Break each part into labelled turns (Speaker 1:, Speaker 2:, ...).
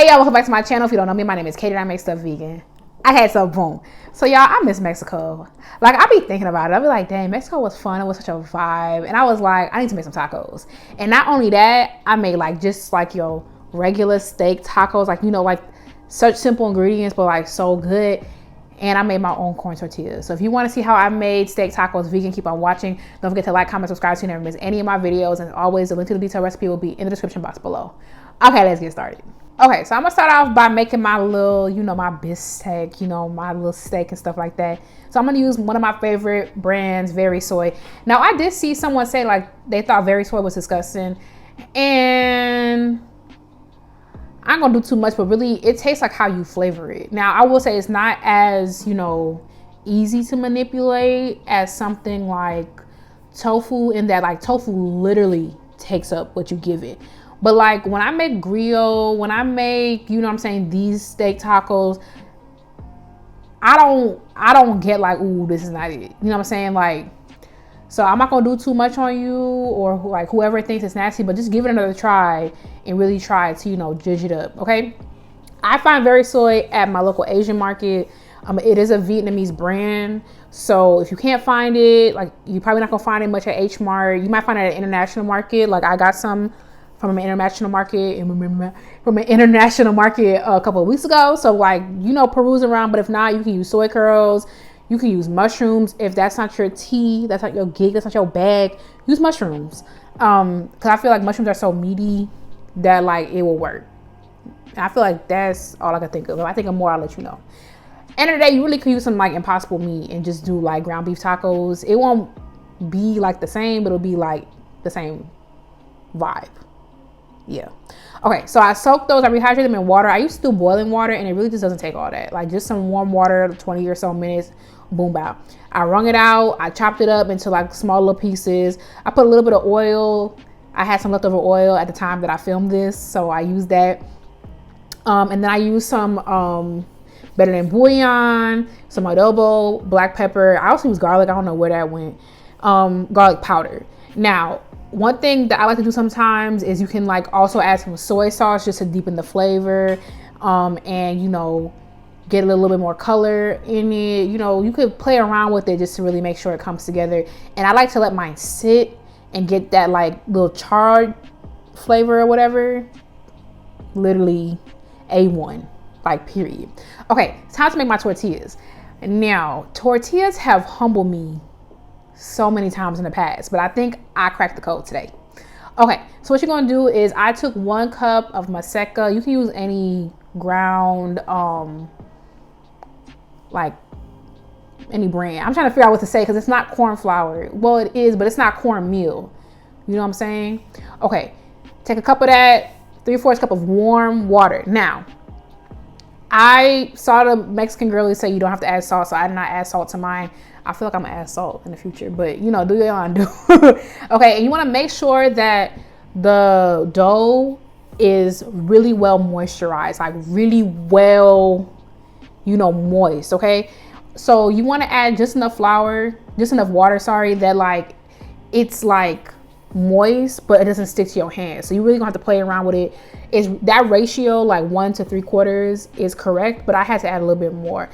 Speaker 1: Hey y'all, welcome back to my channel. If you don't know me, my name is Katie and I make stuff vegan. I had some boom. So y'all, I miss Mexico. Like, I be thinking about it. I be like, dang, Mexico was fun. It was such a vibe. And I was like, I need to make some tacos. And not only that, I made like just like your regular steak tacos. Like, you know, like such simple ingredients, but like so good. And I made my own corn tortillas. So if you want to see how I made steak tacos vegan, keep on watching. Don't forget to like, comment, subscribe so you never miss any of my videos. And always, the link to the detailed recipe will be in the description box below. Okay, let's get started. Okay, so I'm gonna start off by making my little, you know, my BISTEC, you know, my little steak and stuff like that. So I'm gonna use one of my favorite brands, Very Soy. Now, I did see someone say like they thought Very Soy was disgusting, and I ain't gonna do too much, but really it tastes like how you flavor it. Now, I will say it's not as, you know, easy to manipulate as something like tofu, in that like tofu literally takes up what you give it. But like when I make grill, when I make, you know what I'm saying, these steak tacos, I don't get like, ooh, this is not it. You know what I'm saying? Like, so I'm not gonna do too much on you or like whoever thinks it's nasty, but just give it another try and really try to, you know, judge it up, okay? I find Very Soy at my local Asian market. It is a Vietnamese brand. So if you can't find it, like you're probably not gonna find it much at H Mart. You might find it at an international market. Like I got some from an international market a couple of weeks ago. So like, you know, peruse around, but if not, you can use soy curls, you can use mushrooms. If that's not your tea, that's not your gig, that's not your bag, use mushrooms. Cause I feel like mushrooms are so meaty that like it will work. And I feel like that's all I can think of. If I think of more, I'll let you know. End of the day, you really could use some like Impossible meat and just do like ground beef tacos. It won't be like the same, but it'll be like the same vibe. Yeah. Okay, so I soaked those, I rehydrated them in water. I used to do boiling water and it really just doesn't take all that. Like just some warm water, 20 or so minutes, boom, bow. I wrung it out, I chopped it up into like small little pieces. I put a little bit of oil. I had some leftover oil at the time that I filmed this, so I used that. And then I used some better than bouillon, some adobo, black pepper. I also use garlic, I don't know where that went. Garlic powder. Now, one thing that I like to do sometimes is you can like also add some soy sauce just to deepen the flavor, and you know, get a little bit more color in it. You know, you could play around with it just to really make sure it comes together. And I like to let mine sit and get that like little charred flavor or whatever. Literally A1, like period. Okay, it's time to make my tortillas. Now, tortillas have humbled me so many times in the past, but I think I cracked the code today. Okay, so what you're gonna do is I took 1 cup of maseca. You can use any ground, like any brand. I'm trying to figure out what to say because it's not corn flour. Well, it is, but it's not cornmeal. You know what I'm saying? Okay, take a cup of that, 3/4 cup of warm water. Now, I saw the Mexican girlie say you don't have to add salt, so I did not add salt to mine. I feel like I'm gonna add salt in the future, but you know, do your own do. Okay, and you wanna make sure that the dough is really well moisturized, like really well, you know, moist, okay? So you wanna add just enough water, sorry, that like, it's like moist, but it doesn't stick to your hands. So you really gonna have to play around with it. Is that ratio, like 1 to 3/4 is correct, but I had to add a little bit more.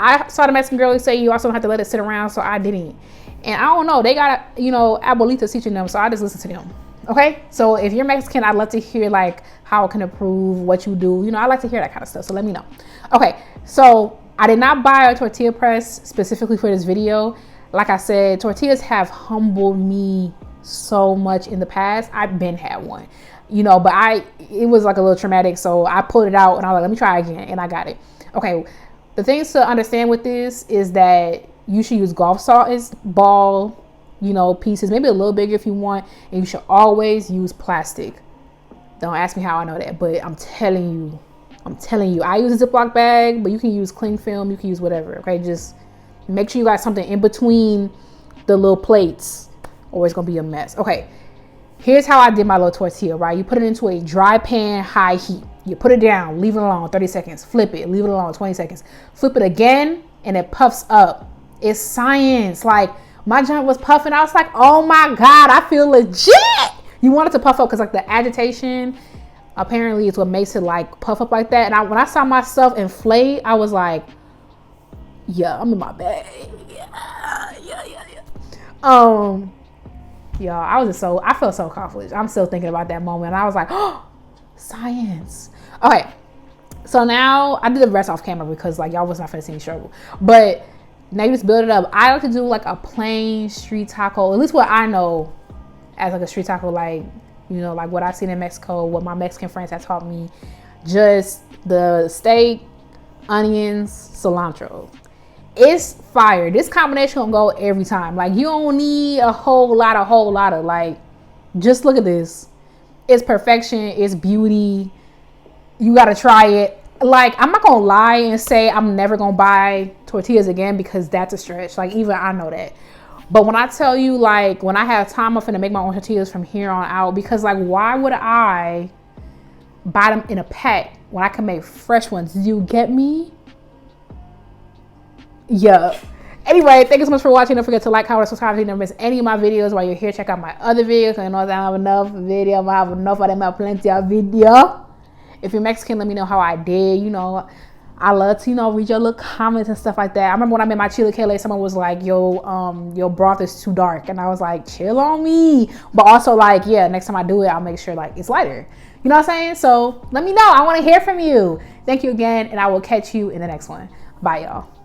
Speaker 1: I saw the Mexican girlie say you also have to let it sit around, so I didn't. And I don't know, they got, you know, abuelitas teaching them, so I just listen to them. Okay, so if you're Mexican, I'd love to hear like how it can improve, what you do. You know, I like to hear that kind of stuff, so let me know. Okay, so I did not buy a tortilla press specifically for this video. Like I said, tortillas have humbled me so much in the past. I've been had one, you know, but it was like a little traumatic, so I pulled it out and I was like, let me try again, and I got it. Okay. The things to understand with this is that you should use golf salt as ball, you know, pieces, maybe a little bigger if you want, and you should always use plastic. Don't ask me how I know that, but I'm telling you, I use a Ziploc bag, but you can use cling film, you can use whatever, okay? Just make sure you got something in between the little plates or it's gonna be a mess. Okay, here's how I did my little tortilla, right? You put it into a dry pan, high heat. You put it down, leave it alone 30 seconds, flip it, leave it alone 20 seconds, flip it again, and it puffs up. It's science. Like, my joint was puffing. I was like, oh my God, I feel legit. You want it to puff up because like the agitation Apparently it's what makes it like puff up like that. And when I saw myself inflate, I was like, yeah, I'm in my bag. Yeah. Y'all, I felt so accomplished. I'm still thinking about that moment. I was like, oh, science. Okay, so now I did the rest off camera because like y'all was not finna see me struggle. But now you just build it up. I like to do like a plain street taco, at least what I know as like a street taco, like, you know, like what I've seen in Mexico, what my Mexican friends have taught me. Just the steak, onions, cilantro. It's fire. This combination gonna go every time. Like, you don't need a whole lot of like, just look at this. It's perfection. It's beauty. You gotta try it. Like, I'm not gonna lie and say I'm never gonna buy tortillas again because that's a stretch. Like, even I know that. But when I tell you, like, when I have time, I'm finna make my own tortillas from here on out, because like, why would I buy them in a pack when I can make fresh ones? Do you get me? Yeah. Anyway, thank you so much for watching. Don't forget to like, comment, subscribe so you never miss any of my videos. While you're here, check out my other videos. I know I don't have enough video. I have enough of them. I have plenty of video. If you're Mexican, let me know how I did. You know, I love to, you know, read your little comments and stuff like that. I remember when I made my chilaquile, someone was like, yo, your broth is too dark. And I was like, chill on me. But also, like, yeah, next time I do it, I'll make sure like it's lighter. You know what I'm saying? So let me know. I want to hear from you. Thank you again, and I will catch you in the next one. Bye, y'all.